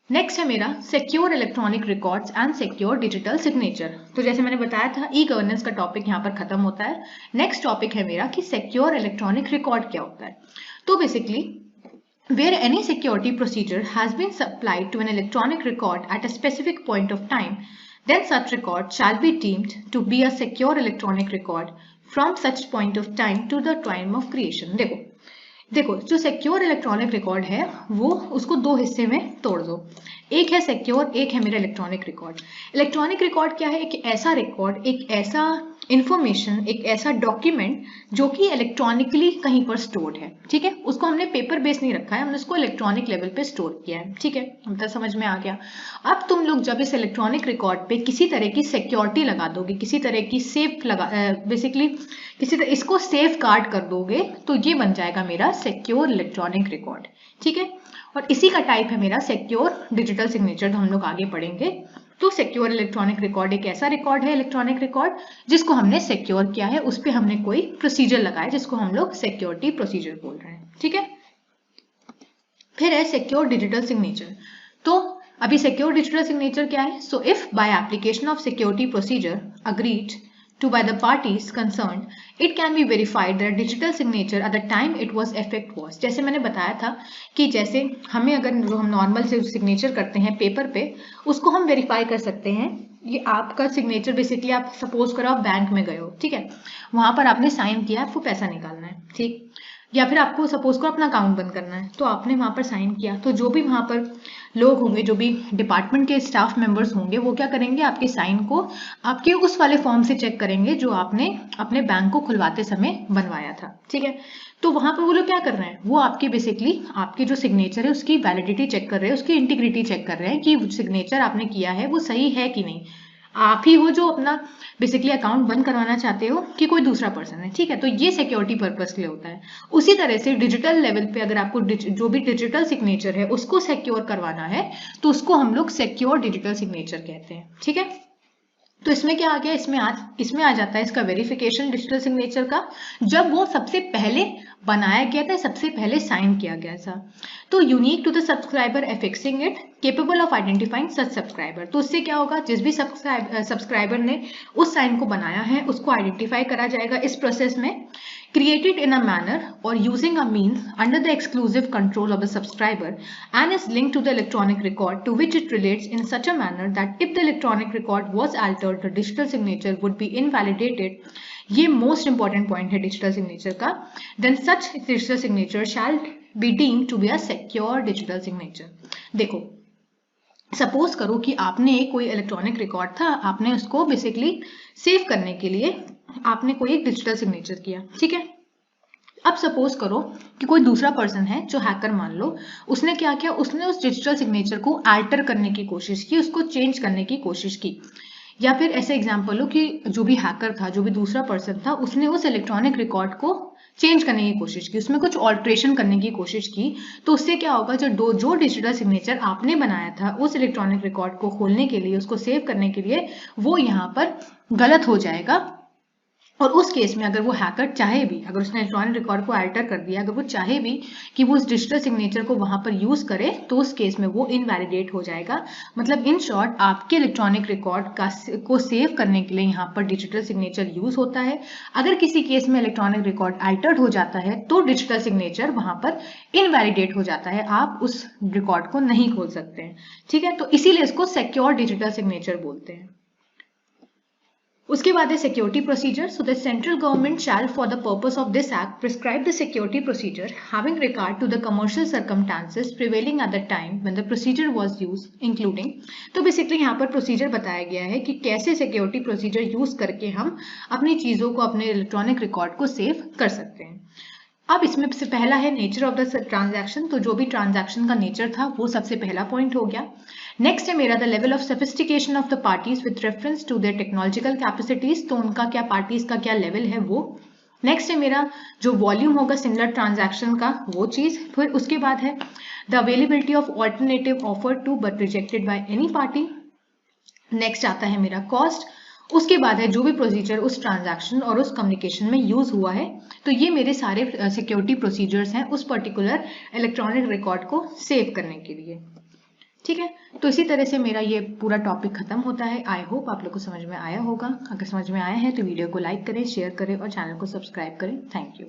Next है मेरा secure electronic records and secure digital signature. तो जैसे मैंने बताया था ई गवर्नेंस का टॉपिक यहाँ पर खत्म होता है। नेक्स्ट टॉपिक है मेरा कि सिक्योर इलेक्ट्रॉनिक रिकॉर्ड क्या होता है। तो basically where any security procedure has been supplied to an electronic record at a specific point of time, then such record shall be deemed to be a secure electronic record from such point of time to the time of creation। देखो जो secure electronic record है वो उसको दो हिस्से में तोड़ दो, एक है सिक्योर, एक है मेरा इलेक्ट्रॉनिक रिकॉर्ड। इलेक्ट्रॉनिक रिकॉर्ड क्या है? एक ऐसा रिकॉर्ड, एक ऐसा इंफॉर्मेशन, एक ऐसा डॉक्यूमेंट जो कि इलेक्ट्रॉनिकली कहीं पर स्टोर्ड है, ठीक है। उसको हमने पेपर बेस नहीं रखा है, हमने उसको इलेक्ट्रॉनिक लेवल पे स्टोर किया है, ठीक है। मतलब समझ में आ गया। अब तुम लोग जब इस इलेक्ट्रॉनिक रिकॉर्ड पे किसी तरह की सिक्योरिटी लगा दोगे, किसी तरह की सेफ लगा बेसिकली किसी तरह इसको सेफ गार्ड कर दोगे, तो ये बन जाएगा मेरा सिक्योर इलेक्ट्रॉनिक रिकॉर्ड, ठीक है। और इसी का टाइप है मेरा सिक्योर डिजिटल सिग्नेचर, तो हम लोग आगे पढ़ेंगे। तो सिक्योर इलेक्ट्रॉनिक रिकॉर्ड एक ऐसा रिकॉर्ड है, इलेक्ट्रॉनिक रिकॉर्ड जिसको हमने सिक्योर किया है, उस पर हमने कोई प्रोसीजर लगाया जिसको हम लोग सिक्योरिटी प्रोसीजर बोल रहे हैं, ठीक है। फिर है सिक्योर डिजिटल सिग्नेचर। तो अभी सिक्योर डिजिटल सिग्नेचर क्या है? So if by application of security procedure agreed to by the parties concerned, it can be verified that digital signature at the time it was effect was। जैसे मैंने बताया था कि जैसे हमें अगर जो हम नॉर्मल से सिग्नेचर करते हैं पेपर पे, उसको हम वेरीफाई कर सकते हैं। ये आपका सिग्नेचर बेसिकली आप सपोज करो आप बैंक में गए हो, ठीक है, वहां पर आपने साइन किया, आपको पैसा निकालना है, ठीक, या फिर आपको सपोज करो अपना अकाउंट बंद करना है, तो आपने वहां पर साइन किया, तो जो भी वहां पर लोग होंगे, जो भी डिपार्टमेंट के स्टाफ मेंबर्स होंगे, वो क्या करेंगे? आपके साइन को आपके उस वाले फॉर्म से चेक करेंगे जो आपने अपने बैंक को खुलवाते समय बनवाया था, ठीक है। तो वहां पर वो लोग क्या कर रहे हैं? वो आपके बेसिकली आपके जो सिग्नेचर है उसकी वैलिडिटी चेक कर रहे हैं, उसकी इंटीग्रिटी चेक कर रहे हैं कि सिग्नेचर आपने किया है वो सही है कि नहीं। आप ही हो जो अपना बेसिकली अकाउंट बंद करवाना चाहते हो कि कोई दूसरा पर्सन है, ठीक है। तो ये सिक्योरिटी पर्पस के लिए होता है। उसी तरह से डिजिटल लेवल पे अगर आपको जो भी डिजिटल सिग्नेचर है उसको सिक्योर करवाना है, तो उसको हम लोग सिक्योर डिजिटल सिग्नेचर कहते हैं, ठीक है। तो इसमें क्या आ गया? इसमें आ जाता है इसका वेरिफिकेशन डिजिटल सिग्नेचर का, जब वो सबसे पहले बनाया गया था, सबसे पहले साइन किया गया था। तो unique to the subscriber affixing it capable of identifying such subscriber. तो उससे क्या होगा? जिस भी सब्सक्राइबर ने उस साइन को बनाया है उसको आइडेंटिफाई करा जाएगा इस प्रोसेस में। Created in a manner or using a means under the exclusive control of the subscriber and is linked to the electronic record to which it relates in such a manner that if the electronic record was altered, the digital signature would be invalidated। ये most important point है digital signature का। Then such digital signature shall be deemed to be a secure digital signature। देखो suppose करो कि आपने कोई electronic record था, आपने उसको बेसिकली सेव करने के लिए आपने कोई एक डिजिटल सिग्नेचर किया, ठीक है। अब सपोज करो कि कोई दूसरा पर्सन है जो हैकर मान लो, उसने क्या किया? उसने उस डिजिटल सिग्नेचर को अल्टर करने की कोशिश की, उसको चेंज करने की कोशिश की। या फिर ऐसे एग्जांपल लो कि जो भी हैकर था, जो भी दूसरा पर्सन था, उसने उस इलेक्ट्रॉनिक रिकॉर्ड को चेंज करने की कोशिश की, उसमें कुछ ऑल्ट्रेशन करने की कोशिश की। तो उससे क्या होगा? जो डिजिटल सिग्नेचर आपने बनाया था उस इलेक्ट्रॉनिक रिकॉर्ड को खोलने के लिए, उसको सेव करने के लिए, वो यहाँ पर गलत हो जाएगा। और उस केस में अगर वो हैकर चाहे भी, अगर उसने इलेक्ट्रॉनिक रिकॉर्ड को अल्टर कर दिया, अगर वो चाहे भी कि वो उस डिजिटल सिग्नेचर को वहां पर यूज करे, तो उस केस में वो इनवैलिडेट हो जाएगा। मतलब इन शॉर्ट आपके इलेक्ट्रॉनिक रिकॉर्ड को सेव करने के लिए यहाँ पर डिजिटल सिग्नेचर यूज होता है। अगर किसी केस में इलेक्ट्रॉनिक रिकॉर्ड अल्टर्ड हो जाता है तो डिजिटल सिग्नेचर वहां पर इनवैलिडेट हो जाता है, आप उस रिकॉर्ड को नहीं खोल सकते हैं, ठीक है। तो इसीलिए इसको सिक्योर डिजिटल सिग्नेचर बोलते हैं। उसके बाद है security procedure. So the central government shall for the purpose of this act prescribe the security procedure having regard to the commercial circumstances prevailing at the time when the procedure was used including. तो basically यहाँ पर procedure बताया गया है कि कैसे security procedure use करके हम अपनी चीजों को, अपने इलेक्ट्रॉनिक रिकॉर्ड को सेव कर सकते हैं। अब इसमें से पहला है नेचर ऑफ द ट्रांजैक्शन। तो जो भी ट्रांजैक्शन का नेचर था वो सबसे पहला पॉइंट हो गया। नेक्स्ट है मेरा the level of sophistication of the parties with reference to their technological capacities. तो उनका क्या, पार्टीज का क्या लेवल है वो। नेक्स्ट है मेरा जो वॉल्यूम होगा सिमिलर ट्रांजैक्शन का, वो चीज। फिर उसके बाद है the availability of alternative offer to but rejected by any party. Next आता है मेरा कॉस्ट। उसके बाद है जो भी प्रोसीजर उस ट्रांजैक्शन और उस कम्युनिकेशन में यूज हुआ है। तो ये मेरे सारे सिक्योरिटी प्रोसीजर्स हैं उस पर्टिकुलर इलेक्ट्रॉनिक रिकॉर्ड को सेव करने के लिए, ठीक है, तो इसी तरह से मेरा ये पूरा टॉपिक खत्म होता है। आई होप आप लोग को समझ में आया होगा। अगर समझ में आया है तो वीडियो को लाइक करें, शेयर करें और चैनल को सब्सक्राइब करें। Thank you.